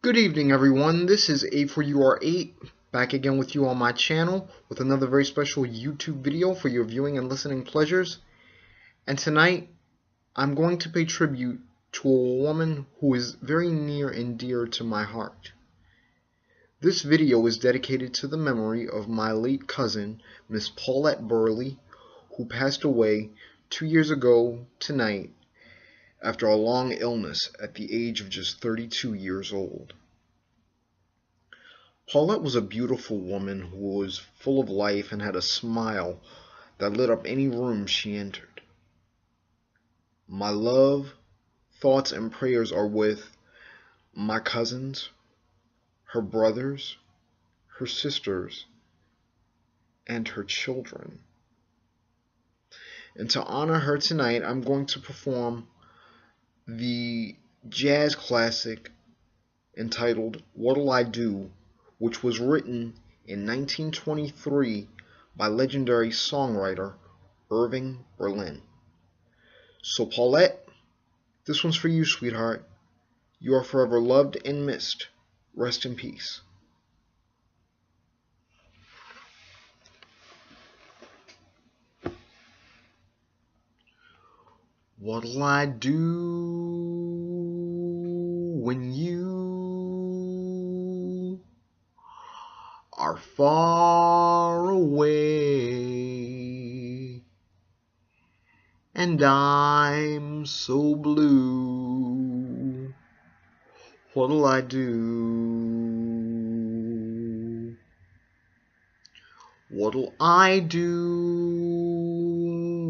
Good evening, everyone. This is A4UR8 back again with you on my channel with another very special YouTube video for your viewing and listening pleasures. And tonight, I'm going to pay tribute to a woman who is very near and dear to my heart. This video is dedicated to the memory of my late cousin, Miss Paulette Burley, who passed away 2 years ago tonight after a long illness at the age of just 32 years old. Paulette was a beautiful woman who was full of life and had a smile that lit up any room she entered. My love, thoughts, and prayers are with my cousins, her brothers, her sisters, and her children. And to honor her tonight, I'm going to perform the jazz classic entitled What'll I Do?, which was written in 1923 by legendary songwriter Irving Berlin. So Paulette, this one's for you, sweetheart. You are forever loved and missed. Rest in peace. What'll I do when you are far away and I'm so blue? What'll I do? What'll I do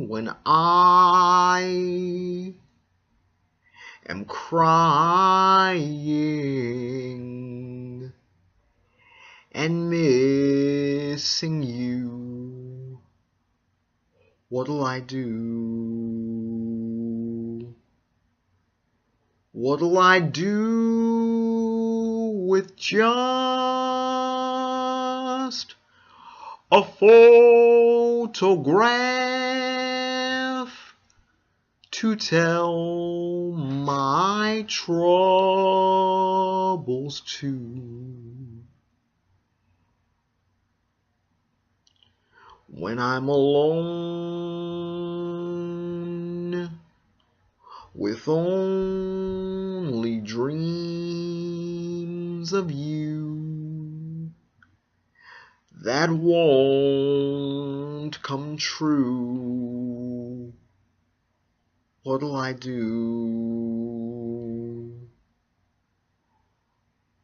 when I am crying and missing you? What'll I do? What'll I do with just a photograph to tell my troubles to? When I'm alone with only dreams of you that won't come true, what'll I do?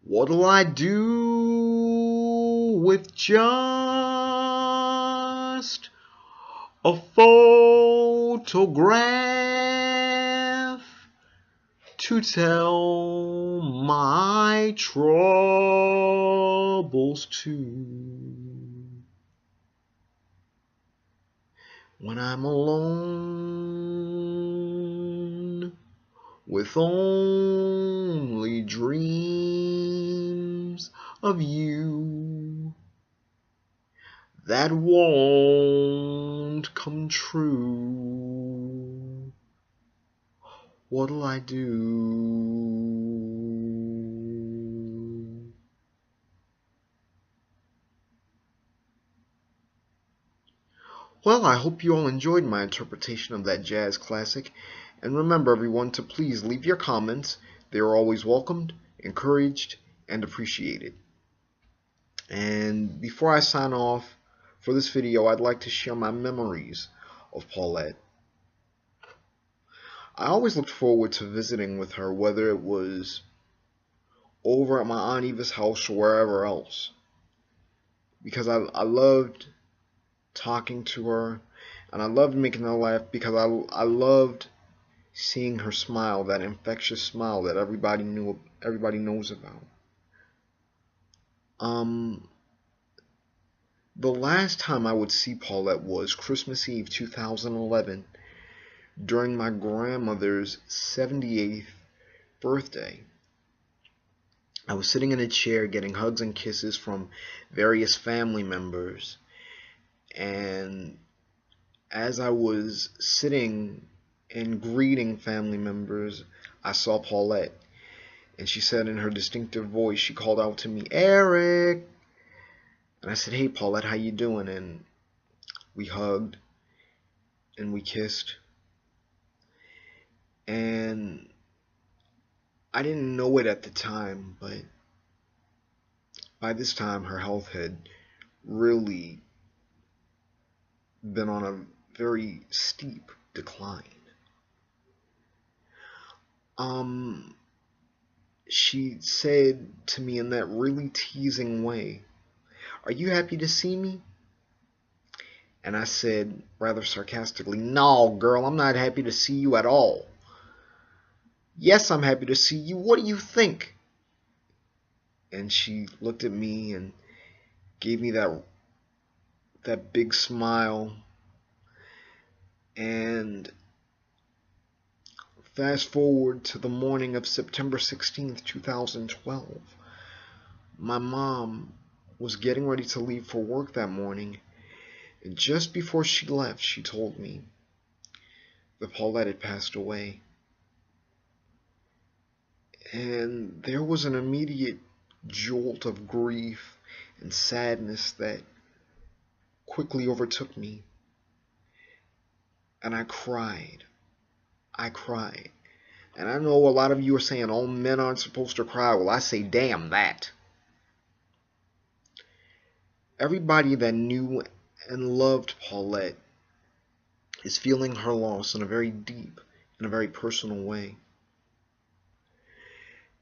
What'll I do with just a photograph to tell my troubles to? When I'm alone with only dreams of you that won't come true, what'll I do? Well, I hope you all enjoyed my interpretation of that jazz classic, and remember everyone to please leave your comments. They are always welcomed, encouraged, and appreciated. And before I sign off for this video, I'd like to share my memories of Paulette. I always looked forward to visiting with her, whether it was over at my Aunt Eva's house or wherever else, because I loved talking to her, and I loved making her laugh, because I loved seeing her smile, that infectious smile that everybody knows about. The last time I would see Paulette was Christmas Eve 2011 during my grandmother's 78th birthday. I was sitting in a chair getting hugs and kisses from various family members, and as I was sitting and greeting family members, I saw Paulette. And she said in her distinctive voice, she called out to me, "Eric!" And I said, "Hey, Paulette, how you doing?" And we hugged and we kissed. And I didn't know it at the time, but by this time her health had really been on a very steep decline. She said to me in that really teasing way, "Are you happy to see me?" And I said rather sarcastically, "No, girl, I'm not happy to see you at all." "Yes, I'm happy to see you. What do you think?" And she looked at me and gave me that big smile. And fast forward to the morning of September 16th, 2012. My mom was getting ready to leave for work that morning, and just before she left, she told me that Paulette had passed away. And there was an immediate jolt of grief and sadness that quickly overtook me. And I cried. I cried. And I know a lot of you are saying, "Oh, men aren't supposed to cry." Well, I say, damn that. Everybody that knew and loved Paulette is feeling her loss in a very deep and a very personal way.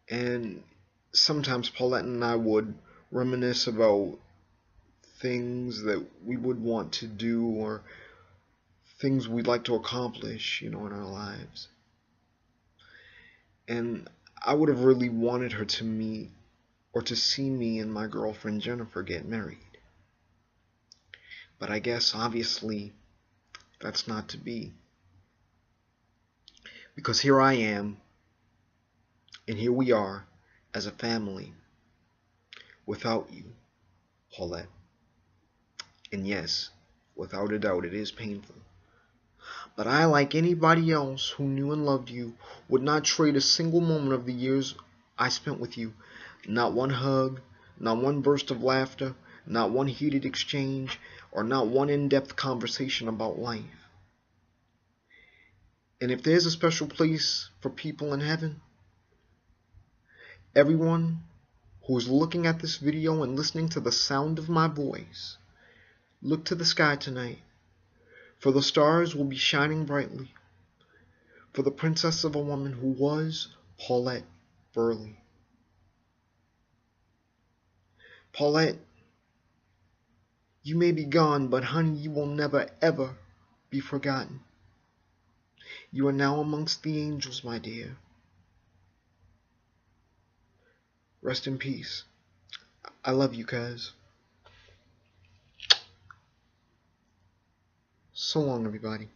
And sometimes Paulette and I would reminisce about things that we would want to do or things we'd like to accomplish, in our lives. And I would have really wanted her to meet or to see me and my girlfriend Jennifer get married. But I guess, obviously, that's not to be. Because here I am, and here we are, as a family, without you, Paulette. And yes, without a doubt, it is painful. But I, like anybody else who knew and loved you, would not trade a single moment of the years I spent with you. Not one hug, not one burst of laughter, not one heated exchange, or not one in-depth conversation about life. And if there's a special place for people in heaven, everyone who is looking at this video and listening to the sound of my voice, look to the sky tonight, for the stars will be shining brightly for the princess of a woman who was Paulette Burley. Paulette, you may be gone, but honey, you will never ever be forgotten. You are now amongst the angels, my dear. Rest in peace. I love you, cuz. So long, everybody.